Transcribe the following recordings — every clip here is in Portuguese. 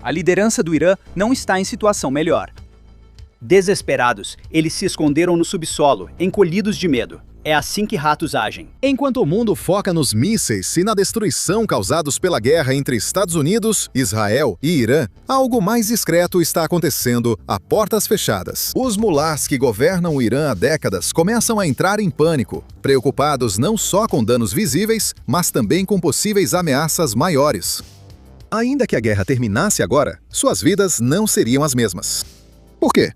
A liderança do Irã não está em situação melhor. Desesperados, eles se esconderam no subsolo, encolhidos de medo. É assim que ratos agem. Enquanto o mundo foca nos mísseis e na destruição causados pela guerra entre Estados Unidos, Israel e Irã, algo mais discreto está acontecendo a portas fechadas. Os mulás que governam o Irã há décadas começam a entrar em pânico, preocupados não só com danos visíveis, mas também com possíveis ameaças maiores. Ainda que a guerra terminasse agora, suas vidas não seriam as mesmas. Por quê?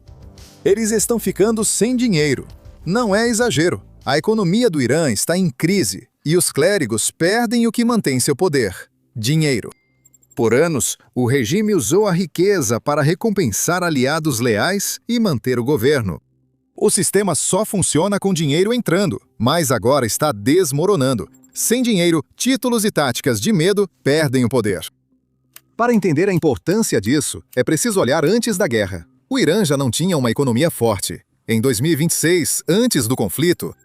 Eles estão ficando sem dinheiro. Não é exagero. A economia do Irã está em crise e os clérigos perdem o que mantém seu poder: dinheiro. Por anos, o regime usou a riqueza para recompensar aliados leais e manter o governo. O sistema só funciona com dinheiro entrando, mas agora está desmoronando. Sem dinheiro, títulos e táticas de medo perdem o poder. Para entender a importância disso, é preciso olhar antes da guerra. O Irã já não tinha uma economia forte. Em 2026, antes do conflito,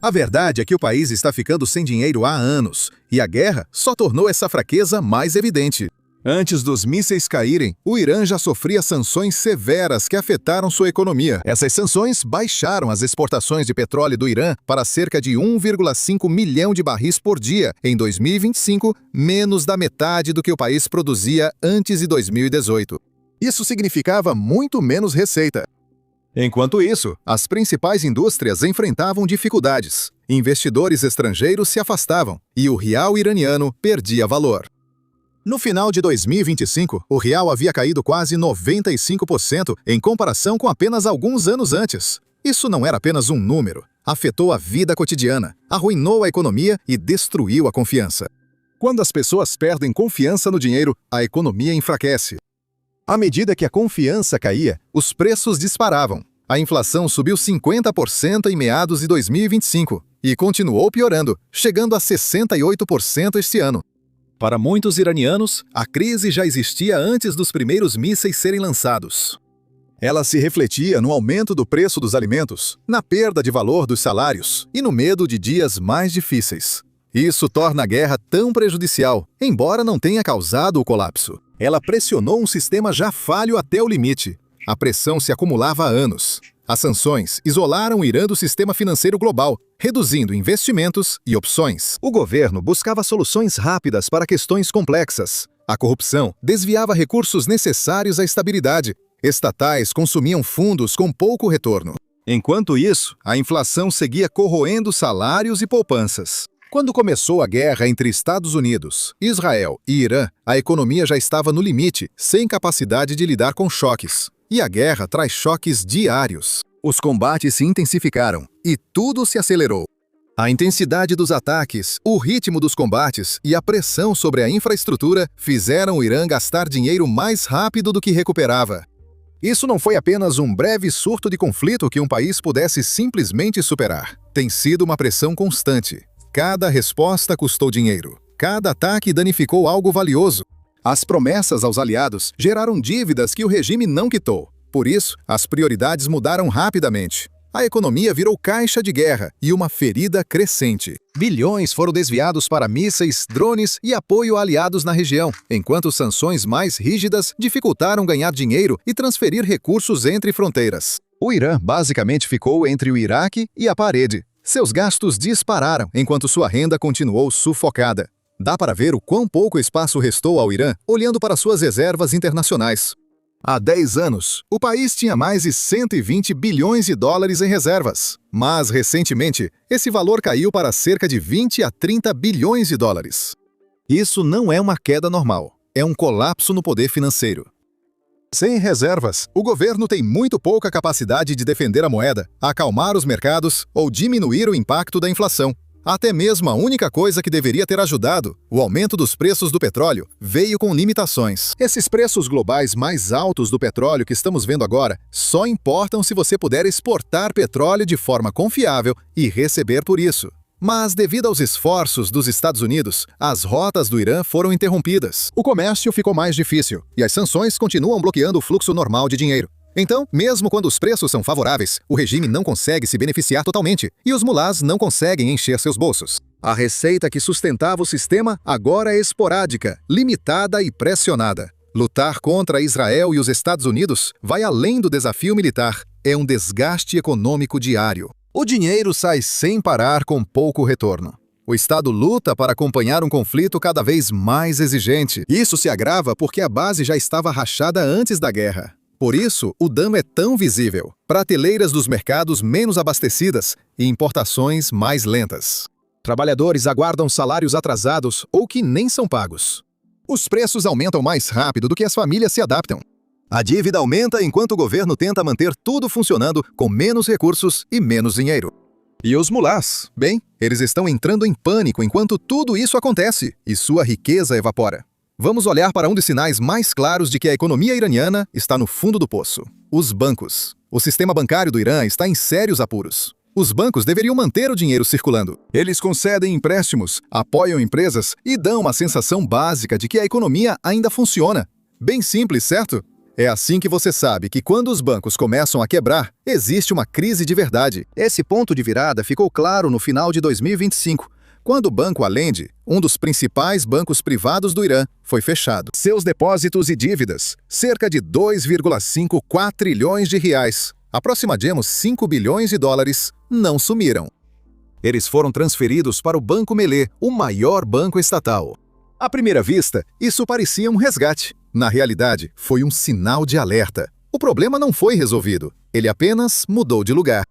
a verdade é que o país está ficando sem dinheiro há anos, e a guerra só tornou essa fraqueza mais evidente. Antes dos mísseis caírem, o Irã já sofria sanções severas que afetaram sua economia. Essas sanções baixaram as exportações de petróleo do Irã para cerca de 1,5 milhão de barris por dia em 2025, menos da metade do que o país produzia antes de 2018. Isso significava muito menos receita. Enquanto isso, as principais indústrias enfrentavam dificuldades. Investidores estrangeiros se afastavam e o real iraniano perdia valor. No final de 2025, o real havia caído quase 95% em comparação com apenas alguns anos antes. Isso não era apenas um número. Afetou a vida cotidiana, arruinou a economia e destruiu a confiança. Quando as pessoas perdem confiança no dinheiro, a economia enfraquece. À medida que a confiança caía, os preços disparavam. A inflação subiu 50% em meados de 2025 e continuou piorando, chegando a 68% este ano. Para muitos iranianos, a crise já existia antes dos primeiros mísseis serem lançados. Ela se refletia no aumento do preço dos alimentos, na perda de valor dos salários e no medo de dias mais difíceis. Isso torna a guerra tão prejudicial, embora não tenha causado o colapso. Ela pressionou um sistema já falho até o limite. A pressão se acumulava há anos. As sanções isolaram o Irã do sistema financeiro global, reduzindo investimentos e opções. O governo buscava soluções rápidas para questões complexas. A corrupção desviava recursos necessários à estabilidade. Estatais consumiam fundos com pouco retorno. Enquanto isso, a inflação seguia corroendo salários e poupanças. Quando começou a guerra entre Estados Unidos, Israel e Irã, a economia já estava no limite, sem capacidade de lidar com choques. E a guerra traz choques diários. Os combates se intensificaram e tudo se acelerou. A intensidade dos ataques, o ritmo dos combates e a pressão sobre a infraestrutura fizeram o Irã gastar dinheiro mais rápido do que recuperava. Isso não foi apenas um breve surto de conflito que um país pudesse simplesmente superar. Tem sido uma pressão constante. Cada resposta custou dinheiro. Cada ataque danificou algo valioso. As promessas aos aliados geraram dívidas que o regime não quitou. Por isso, as prioridades mudaram rapidamente. A economia virou caixa de guerra e uma ferida crescente. Bilhões foram desviados para mísseis, drones e apoio a aliados na região, enquanto sanções mais rígidas dificultaram ganhar dinheiro e transferir recursos entre fronteiras. O Irã basicamente ficou entre o Iraque e a parede. Seus gastos dispararam, enquanto sua renda continuou sufocada. Dá para ver o quão pouco espaço restou ao Irã olhando para suas reservas internacionais. Há 10 anos, o país tinha mais de 120 bilhões de dólares em reservas. Mas, recentemente, esse valor caiu para cerca de 20 a 30 bilhões de dólares. Isso não é uma queda normal, é um colapso no poder financeiro. Sem reservas, o governo tem muito pouca capacidade de defender a moeda, acalmar os mercados ou diminuir o impacto da inflação. Até mesmo a única coisa que deveria ter ajudado, o aumento dos preços do petróleo, veio com limitações. Esses preços globais mais altos do petróleo que estamos vendo agora só importam se você puder exportar petróleo de forma confiável e receber por isso. Mas, devido aos esforços dos Estados Unidos, as rotas do Irã foram interrompidas. O comércio ficou mais difícil e as sanções continuam bloqueando o fluxo normal de dinheiro. Então, mesmo quando os preços são favoráveis, o regime não consegue se beneficiar totalmente e os mulás não conseguem encher seus bolsos. A receita que sustentava o sistema agora é esporádica, limitada e pressionada. Lutar contra Israel e os Estados Unidos vai além do desafio militar, é um desgaste econômico diário. O dinheiro sai sem parar com pouco retorno. O Estado luta para acompanhar um conflito cada vez mais exigente. Isso se agrava porque a base já estava rachada antes da guerra. Por isso, o dano é tão visível. Prateleiras dos mercados menos abastecidas e importações mais lentas. Trabalhadores aguardam salários atrasados ou que nem são pagos. Os preços aumentam mais rápido do que as famílias se adaptam. A dívida aumenta enquanto o governo tenta manter tudo funcionando com menos recursos e menos dinheiro. E os mulás? Bem, eles estão entrando em pânico enquanto tudo isso acontece e sua riqueza evapora. Vamos olhar para um dos sinais mais claros de que a economia iraniana está no fundo do poço. Os bancos. O sistema bancário do Irã está em sérios apuros. Os bancos deveriam manter o dinheiro circulando. Eles concedem empréstimos, apoiam empresas e dão uma sensação básica de que a economia ainda funciona. Bem simples, certo? É assim que você sabe que quando os bancos começam a quebrar, existe uma crise de verdade. Esse ponto de virada ficou claro no final de 2025, quando o Banco Alend, um dos principais bancos privados do Irã, foi fechado. Seus depósitos e dívidas, cerca de 2,5 quatrilhões de reais, aproximadamente 5 bilhões de dólares, não sumiram. Eles foram transferidos para o Banco Melé, o maior banco estatal. À primeira vista, isso parecia um resgate. Na realidade, foi um sinal de alerta. O problema não foi resolvido, ele apenas mudou de lugar.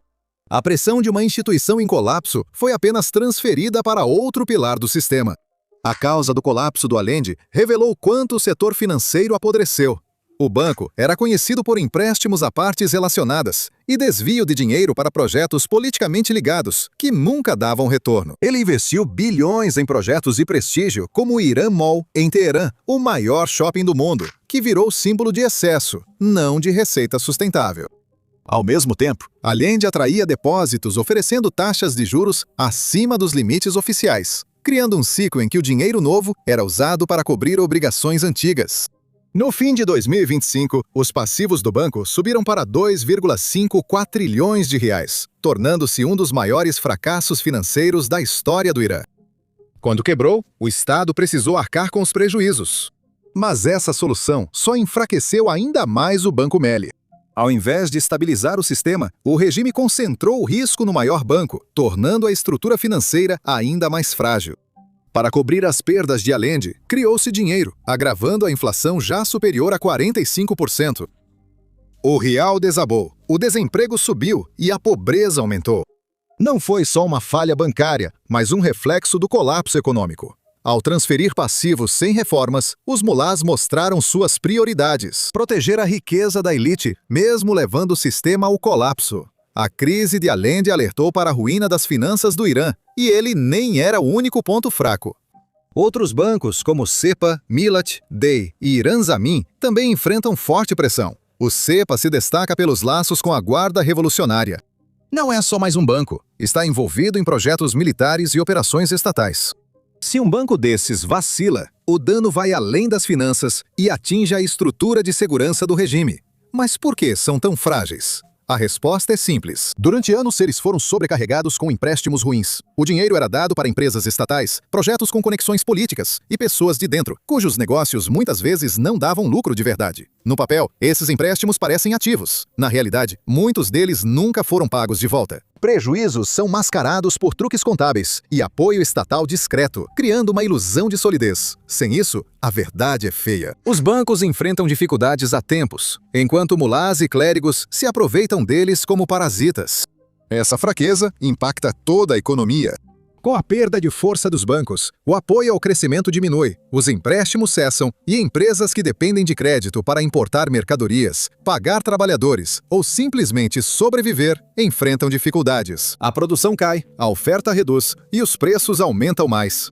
A pressão de uma instituição em colapso foi apenas transferida para outro pilar do sistema. A causa do colapso do Alend revelou quanto o setor financeiro apodreceu. O banco era conhecido por empréstimos a partes relacionadas e desvio de dinheiro para projetos politicamente ligados, que nunca davam retorno. Ele investiu bilhões em projetos de prestígio como o Iran Mall, em Teherã, o maior shopping do mundo, que virou símbolo de excesso, não de receita sustentável. Ao mesmo tempo, Alend atraía depósitos oferecendo taxas de juros acima dos limites oficiais, criando um ciclo em que o dinheiro novo era usado para cobrir obrigações antigas. No fim de 2025, os passivos do banco subiram para 2,5 quatrilhões de reais, tornando-se um dos maiores fracassos financeiros da história do Irã. Quando quebrou, o Estado precisou arcar com os prejuízos. Mas essa solução só enfraqueceu ainda mais o Banco Melé. Ao invés de estabilizar o sistema, o regime concentrou o risco no maior banco, tornando a estrutura financeira ainda mais frágil. Para cobrir as perdas de Alend, criou-se dinheiro, agravando a inflação já superior a 45%. O real desabou, o desemprego subiu e a pobreza aumentou. Não foi só uma falha bancária, mas um reflexo do colapso econômico. Ao transferir passivos sem reformas, os mulás mostraram suas prioridades: proteger a riqueza da elite, mesmo levando o sistema ao colapso. A crise de Alend alertou para a ruína das finanças do Irã, e ele nem era o único ponto fraco. Outros bancos, como Cepa, Milat, Dey e Iran Zamin, também enfrentam forte pressão. O Cepa se destaca pelos laços com a Guarda Revolucionária. Não é só mais um banco, está envolvido em projetos militares e operações estatais. Se um banco desses vacila, o dano vai além das finanças e atinge a estrutura de segurança do regime. Mas por que são tão frágeis? A resposta é simples. Durante anos, eles foram sobrecarregados com empréstimos ruins. O dinheiro era dado para empresas estatais, projetos com conexões políticas e pessoas de dentro, cujos negócios muitas vezes não davam lucro de verdade. No papel, esses empréstimos parecem ativos. Na realidade, muitos deles nunca foram pagos de volta. Prejuízos são mascarados por truques contábeis e apoio estatal discreto, criando uma ilusão de solidez. Sem isso, a verdade é feia. Os bancos enfrentam dificuldades há tempos, enquanto mulás e clérigos se aproveitam deles como parasitas. Essa fraqueza impacta toda a economia. Com a perda de força dos bancos, o apoio ao crescimento diminui, os empréstimos cessam e empresas que dependem de crédito para importar mercadorias, pagar trabalhadores ou simplesmente sobreviver enfrentam dificuldades. A produção cai, a oferta reduz e os preços aumentam mais.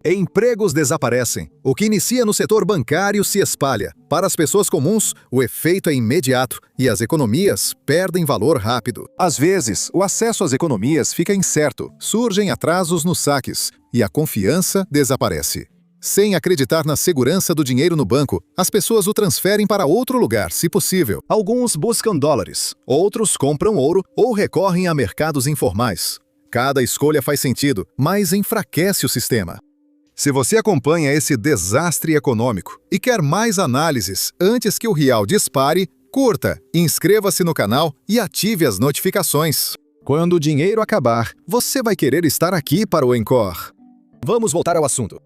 Empregos desaparecem. O que inicia no setor bancário se espalha. Para as pessoas comuns, o efeito é imediato e as economias perdem valor rápido. Às vezes, o acesso às economias fica incerto, surgem atrasos nos saques e a confiança desaparece. Sem acreditar na segurança do dinheiro no banco, as pessoas o transferem para outro lugar, se possível. Alguns buscam dólares, outros compram ouro ou recorrem a mercados informais. Cada escolha faz sentido, mas enfraquece o sistema. Se você acompanha esse desastre econômico e quer mais análises antes que o real dispare, curta, inscreva-se no canal e ative as notificações. Quando o dinheiro acabar, você vai querer estar aqui para o encore. Vamos voltar ao assunto.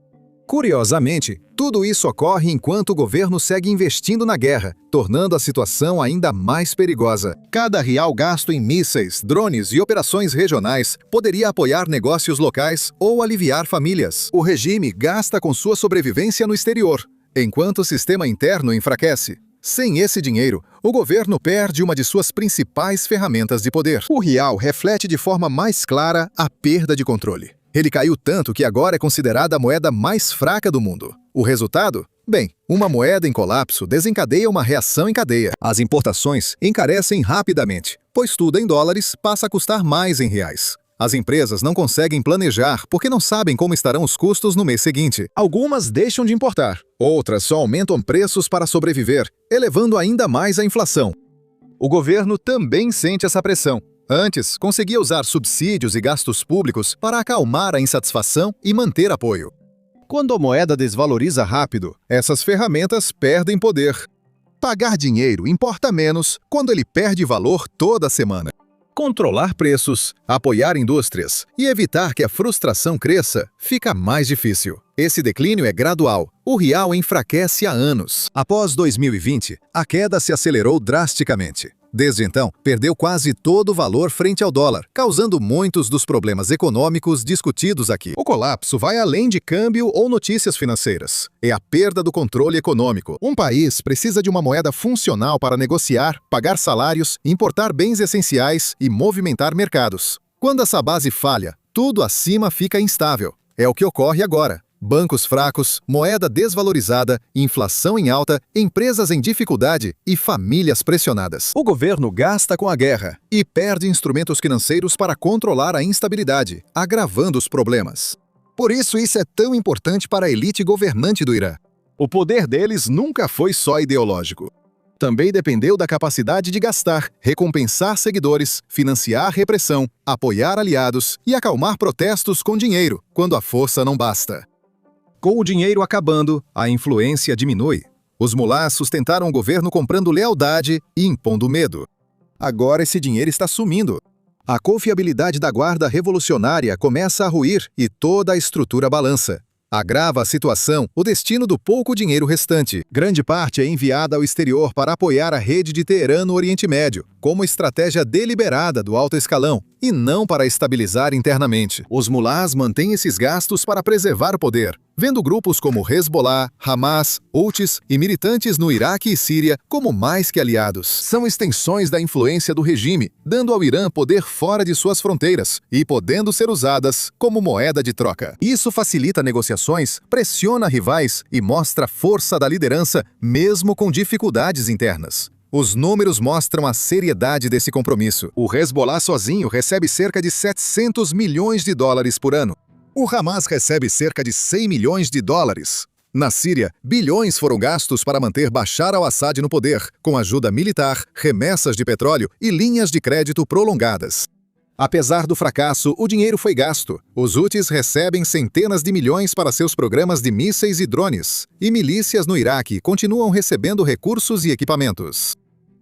Curiosamente, tudo isso ocorre enquanto o governo segue investindo na guerra, tornando a situação ainda mais perigosa. Cada real gasto em mísseis, drones e operações regionais poderia apoiar negócios locais ou aliviar famílias. O regime gasta com sua sobrevivência no exterior, enquanto o sistema interno enfraquece. Sem esse dinheiro, o governo perde uma de suas principais ferramentas de poder. O real reflete de forma mais clara a perda de controle. Ele caiu tanto que agora é considerada a moeda mais fraca do mundo. O resultado? Bem, uma moeda em colapso desencadeia uma reação em cadeia. As importações encarecem rapidamente, pois tudo em dólares passa a custar mais em reais. As empresas não conseguem planejar porque não sabem como estarão os custos no mês seguinte. Algumas deixam de importar, outras só aumentam preços para sobreviver, elevando ainda mais a inflação. O governo também sente essa pressão. Antes, conseguia usar subsídios e gastos públicos para acalmar a insatisfação e manter apoio. Quando a moeda desvaloriza rápido, essas ferramentas perdem poder. Pagar dinheiro importa menos quando ele perde valor toda semana. Controlar preços, apoiar indústrias e evitar que a frustração cresça fica mais difícil. Esse declínio é gradual. O real enfraquece há anos. Após 2020, a queda se acelerou drasticamente. Desde então, perdeu quase todo o valor frente ao dólar, causando muitos dos problemas econômicos discutidos aqui. O colapso vai além de câmbio ou notícias financeiras. É a perda do controle econômico. Um país precisa de uma moeda funcional para negociar, pagar salários, importar bens essenciais e movimentar mercados. Quando essa base falha, tudo acima fica instável. É o que ocorre agora. Bancos fracos, moeda desvalorizada, inflação em alta, empresas em dificuldade e famílias pressionadas. O governo gasta com a guerra e perde instrumentos financeiros para controlar a instabilidade, agravando os problemas. Por isso é tão importante para a elite governante do Irã. O poder deles nunca foi só ideológico. Também dependeu da capacidade de gastar, recompensar seguidores, financiar repressão, apoiar aliados e acalmar protestos com dinheiro, quando a força não basta. Com o dinheiro acabando, a influência diminui. Os mulás sustentaram o governo comprando lealdade e impondo medo. Agora esse dinheiro está sumindo. A confiabilidade da guarda revolucionária começa a ruir e toda a estrutura balança. Agrava a situação o destino do pouco dinheiro restante. Grande parte é enviada ao exterior para apoiar a rede de Teherã no Oriente Médio, como estratégia deliberada do alto escalão, e não para estabilizar internamente. Os mulás mantêm esses gastos para preservar o poder, vendo grupos como Hezbollah, Hamas, Houthis e militantes no Iraque e Síria como mais que aliados. São extensões da influência do regime, dando ao Irã poder fora de suas fronteiras e podendo ser usadas como moeda de troca. Isso facilita negociações, pressiona rivais e mostra a força da liderança, mesmo com dificuldades internas. Os números mostram a seriedade desse compromisso. O Hezbollah sozinho recebe cerca de 700 milhões de dólares por ano. O Hamas recebe cerca de 100 milhões de dólares. Na Síria, bilhões foram gastos para manter Bashar al-Assad no poder, com ajuda militar, remessas de petróleo e linhas de crédito prolongadas. Apesar do fracasso, o dinheiro foi gasto. Os Houthis recebem centenas de milhões para seus programas de mísseis e drones. E milícias no Iraque continuam recebendo recursos e equipamentos.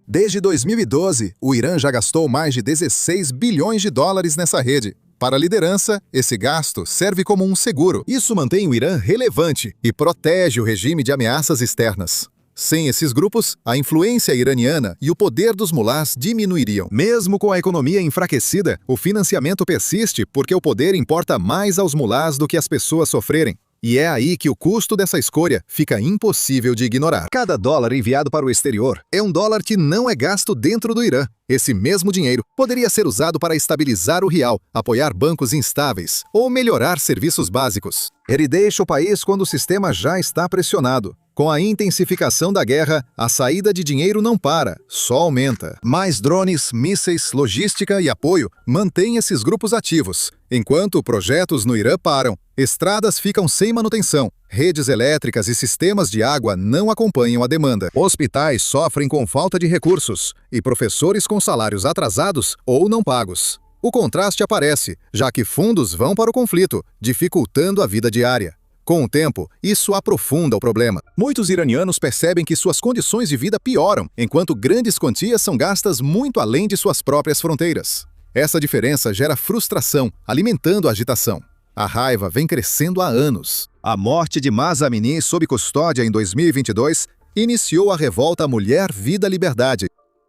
Desde 2012, o Irã já gastou mais de 16 bilhões de dólares nessa rede. Para a liderança, esse gasto serve como um seguro. Isso mantém o Irã relevante e protege o regime de ameaças externas. Sem esses grupos, a influência iraniana e o poder dos mulás diminuiriam. Mesmo com a economia enfraquecida, o financiamento persiste porque o poder importa mais aos mulás do que as pessoas sofrerem. E é aí que o custo dessa escolha fica impossível de ignorar. Cada dólar enviado para o exterior é um dólar que não é gasto dentro do Irã. Esse mesmo dinheiro poderia ser usado para estabilizar o real, apoiar bancos instáveis ou melhorar serviços básicos. Ele deixa o país quando o sistema já está pressionado. Com a intensificação da guerra, a saída de dinheiro não para, só aumenta. Mais drones, mísseis, logística e apoio mantêm esses grupos ativos. Enquanto projetos no Irã param, estradas ficam sem manutenção, redes elétricas e sistemas de água não acompanham a demanda. Hospitais sofrem com falta de recursos e professores com salários atrasados ou não pagos. O contraste aparece, já que fundos vão para o conflito, dificultando a vida diária. Com o tempo, isso aprofunda o problema. Muitos iranianos percebem que suas condições de vida pioram, enquanto grandes quantias são gastas muito além de suas próprias fronteiras. Essa diferença gera frustração, alimentando a agitação. A raiva vem crescendo há anos. A morte de Mahsa Amini sob custódia em 2022 iniciou a revolta Mulher, Vida, Liberdade.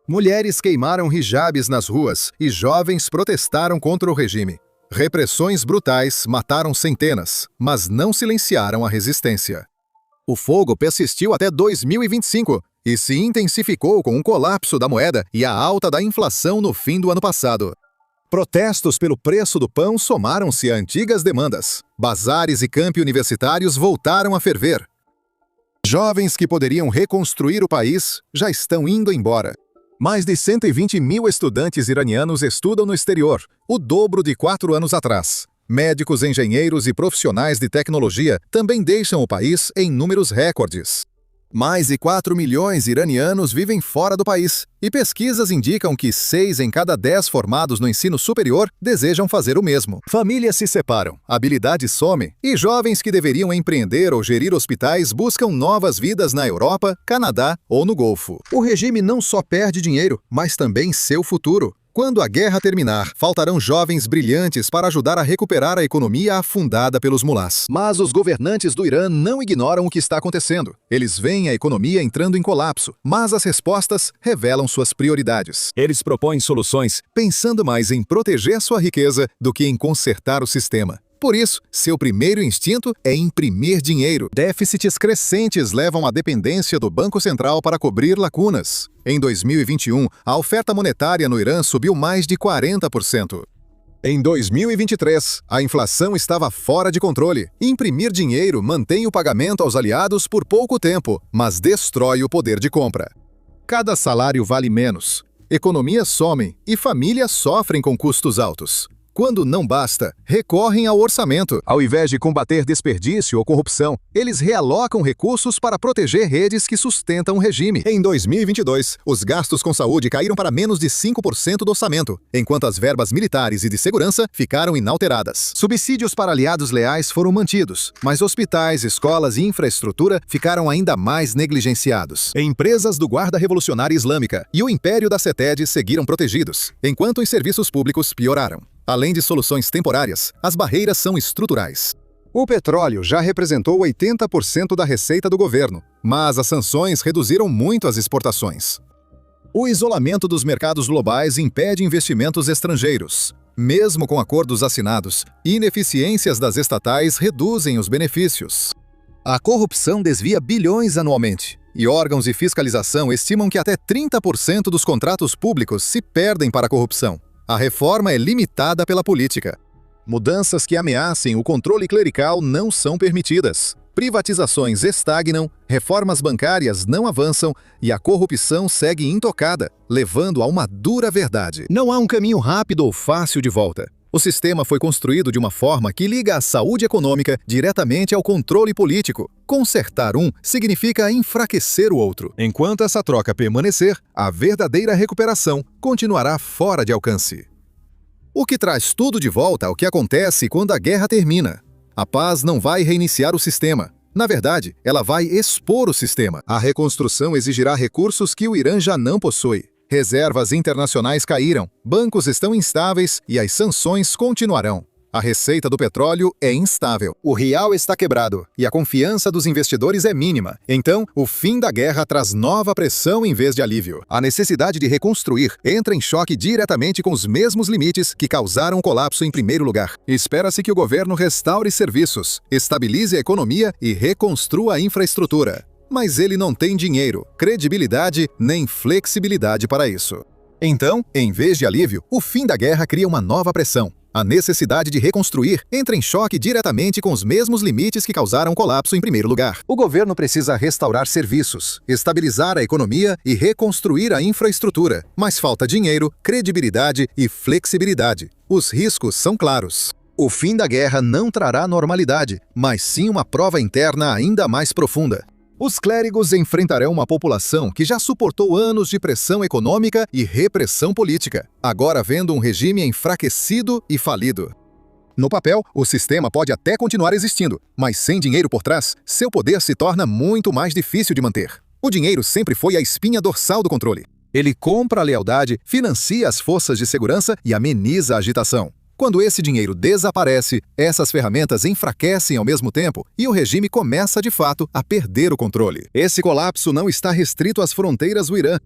Mulheres queimaram hijabes nas ruas e jovens protestaram contra o regime. Repressões brutais mataram centenas, mas não silenciaram a resistência. O fogo persistiu até 2025 e se intensificou com o colapso da moeda e a alta da inflação no fim do ano passado. Protestos pelo preço do pão somaram-se a antigas demandas. Bazares e campi universitários voltaram a ferver. Jovens que poderiam reconstruir o país já estão indo embora. Mais de 120 mil estudantes iranianos estudam no exterior, o dobro de 4 anos atrás. Médicos, engenheiros e profissionais de tecnologia também deixam o país em números recordes. Mais de 4 milhões de iranianos vivem fora do país, e pesquisas indicam que 6 em cada 10 formados no ensino superior desejam fazer o mesmo. Famílias se separam, habilidades somem, e jovens que deveriam empreender ou gerir hospitais buscam novas vidas na Europa, Canadá ou no Golfo. O regime não só perde dinheiro, mas também seu futuro. Quando a guerra terminar, faltarão jovens brilhantes para ajudar a recuperar a economia afundada pelos mulás. Mas os governantes do Irã não ignoram o que está acontecendo. Eles veem a economia entrando em colapso, mas as respostas revelam suas prioridades. Eles propõem soluções pensando mais em proteger sua riqueza do que em consertar o sistema. Por isso, seu primeiro instinto é imprimir dinheiro. Déficits crescentes levam à dependência do Banco Central para cobrir lacunas. Em 2021, a oferta monetária no Irã subiu mais de 40%. Em 2023, a inflação estava fora de controle. Imprimir dinheiro mantém o pagamento aos aliados por pouco tempo, mas destrói o poder de compra. Cada salário vale menos. Economias somem e famílias sofrem com custos altos. Quando não basta, recorrem ao orçamento. Ao invés de combater desperdício ou corrupção, eles realocam recursos para proteger redes que sustentam o regime. Em 2022, os gastos com saúde caíram para menos de 5% do orçamento, enquanto as verbas militares e de segurança ficaram inalteradas. Subsídios para aliados leais foram mantidos, mas hospitais, escolas e infraestrutura ficaram ainda mais negligenciados. Empresas do Guarda Revolucionária Islâmica e o Império da CETED seguiram protegidos, enquanto os serviços públicos pioraram. Além de soluções temporárias, as barreiras são estruturais. O petróleo já representou 80% da receita do governo, mas as sanções reduziram muito as exportações. O isolamento dos mercados globais impede investimentos estrangeiros. Mesmo com acordos assinados, ineficiências das estatais reduzem os benefícios. A corrupção desvia bilhões anualmente, e órgãos de fiscalização estimam que até 30% dos contratos públicos se perdem para a corrupção. A reforma é limitada pela política. Mudanças que ameacem o controle clerical não são permitidas. Privatizações estagnam, reformas bancárias não avançam e a corrupção segue intocada, levando a uma dura verdade. Não há um caminho rápido ou fácil de volta. O sistema foi construído de uma forma que liga a saúde econômica diretamente ao controle político. Consertar um significa enfraquecer o outro. Enquanto essa troca permanecer, a verdadeira recuperação continuará fora de alcance. O que traz tudo de volta ao que acontece quando a guerra termina. A paz não vai reiniciar o sistema. Na verdade, ela vai expor o sistema. A reconstrução exigirá recursos que o Irã já não possui. Reservas internacionais caíram, bancos estão instáveis e as sanções continuarão. A receita do petróleo é instável. O real está quebrado e a confiança dos investidores é mínima. Então, o fim da guerra traz nova pressão em vez de alívio. A necessidade de reconstruir entra em choque diretamente com os mesmos limites que causaram o colapso em primeiro lugar. Espera-se que o governo restaure serviços, estabilize a economia e reconstrua a infraestrutura. Mas ele não tem dinheiro, credibilidade nem flexibilidade para isso. Então, em vez de alívio, o fim da guerra cria uma nova pressão. A necessidade de reconstruir entra em choque diretamente com os mesmos limites que causaram o colapso em primeiro lugar. O governo precisa restaurar serviços, estabilizar a economia e reconstruir a infraestrutura. Mas falta dinheiro, credibilidade e flexibilidade. Os riscos são claros. O fim da guerra não trará normalidade, mas sim uma prova interna ainda mais profunda. Os clérigos enfrentarão uma população que já suportou anos de pressão econômica e repressão política, agora vendo um regime enfraquecido e falido. No papel, o sistema pode até continuar existindo, mas sem dinheiro por trás, seu poder se torna muito mais difícil de manter. O dinheiro sempre foi a espinha dorsal do controle. Ele compra a lealdade, financia as forças de segurança e ameniza a agitação. Quando esse dinheiro desaparece, essas ferramentas enfraquecem ao mesmo tempo e o regime começa, de fato, a perder o controle. Esse colapso não está restrito às fronteiras do Irã.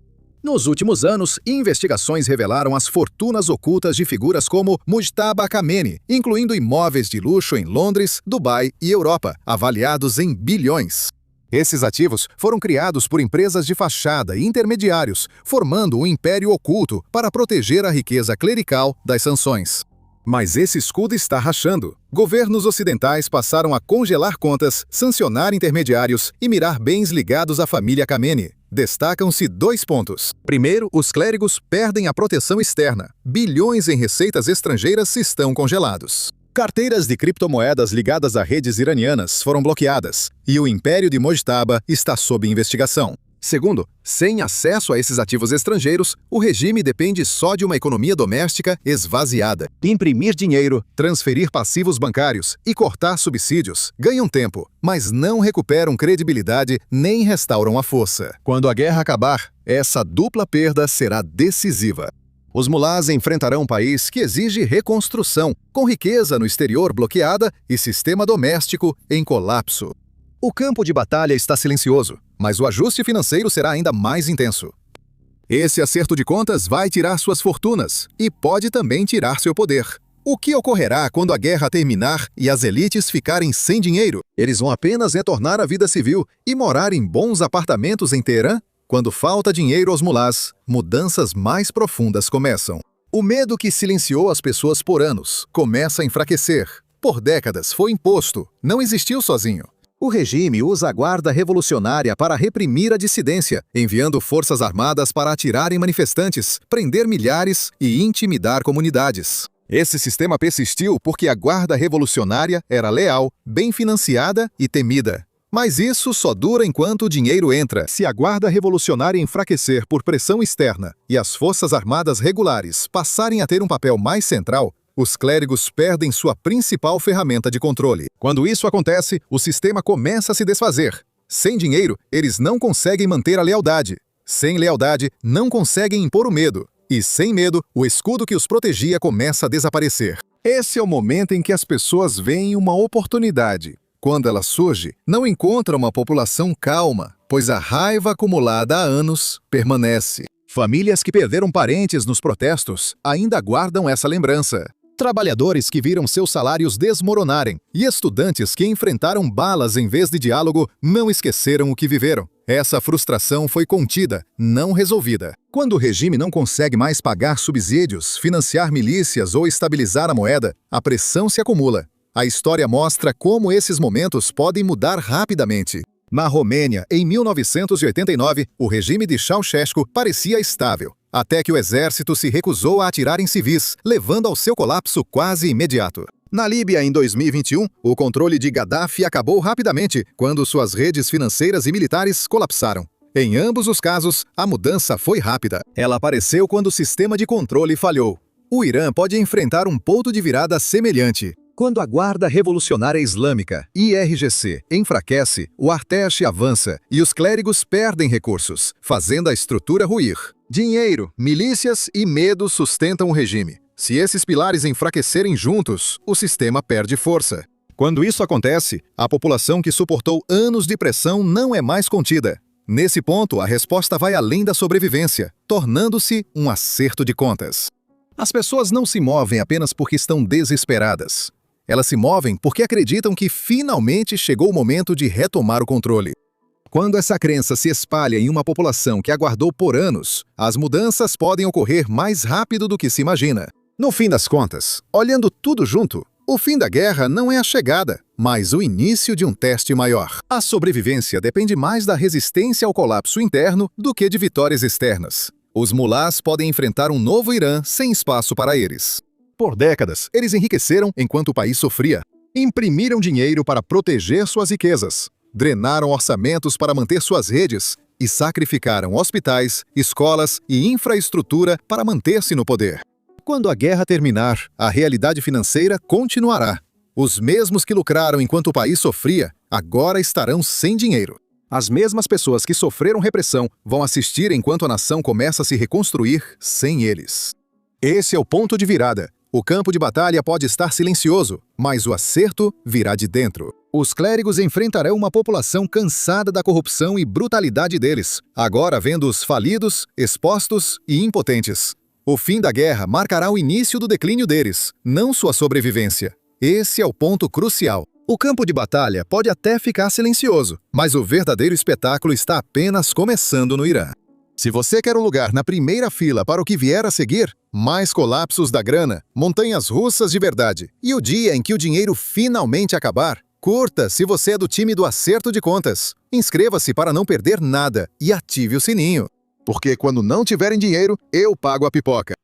Nos últimos anos, investigações revelaram as fortunas ocultas de figuras como Mujtaba Khamenei, incluindo imóveis de luxo em Londres, Dubai e Europa, avaliados em bilhões. Esses ativos foram criados por empresas de fachada e intermediários, formando um império oculto para proteger a riqueza clerical das sanções. Mas esse escudo está rachando. Governos ocidentais passaram a congelar contas, sancionar intermediários e mirar bens ligados à família Khamenei. Destacam-se 2 pontos. Primeiro, os clérigos perdem a proteção externa. Bilhões em receitas estrangeiras estão congelados. Carteiras de criptomoedas ligadas a redes iranianas foram bloqueadas e o Império de Mojtaba está sob investigação. Segundo, sem acesso a esses ativos estrangeiros, o regime depende só de uma economia doméstica esvaziada. Imprimir dinheiro, transferir passivos bancários e cortar subsídios ganham tempo, mas não recuperam credibilidade nem restauram a força. Quando a guerra acabar, essa dupla perda será decisiva. Os mulás enfrentarão um país que exige reconstrução, com riqueza no exterior bloqueada e sistema doméstico em colapso. O campo de batalha está silencioso, mas o ajuste financeiro será ainda mais intenso. Esse acerto de contas vai tirar suas fortunas e pode também tirar seu poder. O que ocorrerá quando a guerra terminar e as elites ficarem sem dinheiro? Eles vão apenas retornar à vida civil e morar em bons apartamentos em Teherã? Quando falta dinheiro aos mulás, mudanças mais profundas começam. O medo que silenciou as pessoas por anos começa a enfraquecer. Por décadas foi imposto, não existiu sozinho. O regime usa a guarda revolucionária para reprimir a dissidência, enviando forças armadas para atirar em manifestantes, prender milhares e intimidar comunidades. Esse sistema persistiu porque a guarda revolucionária era leal, bem financiada e temida. Mas isso só dura enquanto o dinheiro entra. Se a guarda revolucionária enfraquecer por pressão externa e as forças armadas regulares passarem a ter um papel mais central, os clérigos perdem sua principal ferramenta de controle. Quando isso acontece, o sistema começa a se desfazer. Sem dinheiro, eles não conseguem manter a lealdade. Sem lealdade, não conseguem impor o medo. E sem medo, o escudo que os protegia começa a desaparecer. Esse é o momento em que as pessoas veem uma oportunidade. Quando ela surge, não encontra uma população calma, pois a raiva acumulada há anos permanece. Famílias que perderam parentes nos protestos ainda guardam essa lembrança. Trabalhadores que viram seus salários desmoronarem e estudantes que enfrentaram balas em vez de diálogo não esqueceram o que viveram. Essa frustração foi contida, não resolvida. Quando o regime não consegue mais pagar subsídios, financiar milícias ou estabilizar a moeda, a pressão se acumula. A história mostra como esses momentos podem mudar rapidamente. Na Romênia, em 1989, o regime de Ceausescu parecia estável, até que o exército se recusou a atirar em civis, levando ao seu colapso quase imediato. Na Líbia, em 2021, o controle de Gaddafi acabou rapidamente, quando suas redes financeiras e militares colapsaram. Em ambos os casos, a mudança foi rápida. Ela apareceu quando o sistema de controle falhou. O Irã pode enfrentar um ponto de virada semelhante. Quando a Guarda Revolucionária Islâmica, IRGC, enfraquece, o Artesh avança e os clérigos perdem recursos, fazendo a estrutura ruir. Dinheiro, milícias e medo sustentam o regime. Se esses pilares enfraquecerem juntos, o sistema perde força. Quando isso acontece, a população que suportou anos de pressão não é mais contida. Nesse ponto, a resposta vai além da sobrevivência, tornando-se um acerto de contas. As pessoas não se movem apenas porque estão desesperadas. Elas se movem porque acreditam que finalmente chegou o momento de retomar o controle. Quando essa crença se espalha em uma população que aguardou por anos, as mudanças podem ocorrer mais rápido do que se imagina. No fim das contas, olhando tudo junto, o fim da guerra não é a chegada, mas o início de um teste maior. A sobrevivência depende mais da resistência ao colapso interno do que de vitórias externas. Os mulás podem enfrentar um novo Irã sem espaço para eles. Por décadas, eles enriqueceram enquanto o país sofria. Imprimiram dinheiro para proteger suas riquezas, drenaram orçamentos para manter suas redes e sacrificaram hospitais, escolas e infraestrutura para manter-se no poder. Quando a guerra terminar, a realidade financeira continuará. Os mesmos que lucraram enquanto o país sofria, agora estarão sem dinheiro. As mesmas pessoas que sofreram repressão vão assistir enquanto a nação começa a se reconstruir sem eles. Esse é o ponto de virada. O campo de batalha pode estar silencioso, mas o acerto virá de dentro. Os clérigos enfrentarão uma população cansada da corrupção e brutalidade deles, agora vendo-os falidos, expostos e impotentes. O fim da guerra marcará o início do declínio deles, não sua sobrevivência. Esse é o ponto crucial. O campo de batalha pode até ficar silencioso, mas o verdadeiro espetáculo está apenas começando no Irã. Se você quer um lugar na primeira fila para o que vier a seguir, mais colapsos da grana, montanhas russas de verdade e o dia em que o dinheiro finalmente acabar, curta se você é do time do Acerto de Contas. Inscreva-se para não perder nada e ative o sininho. Porque quando não tiverem dinheiro, eu pago a pipoca.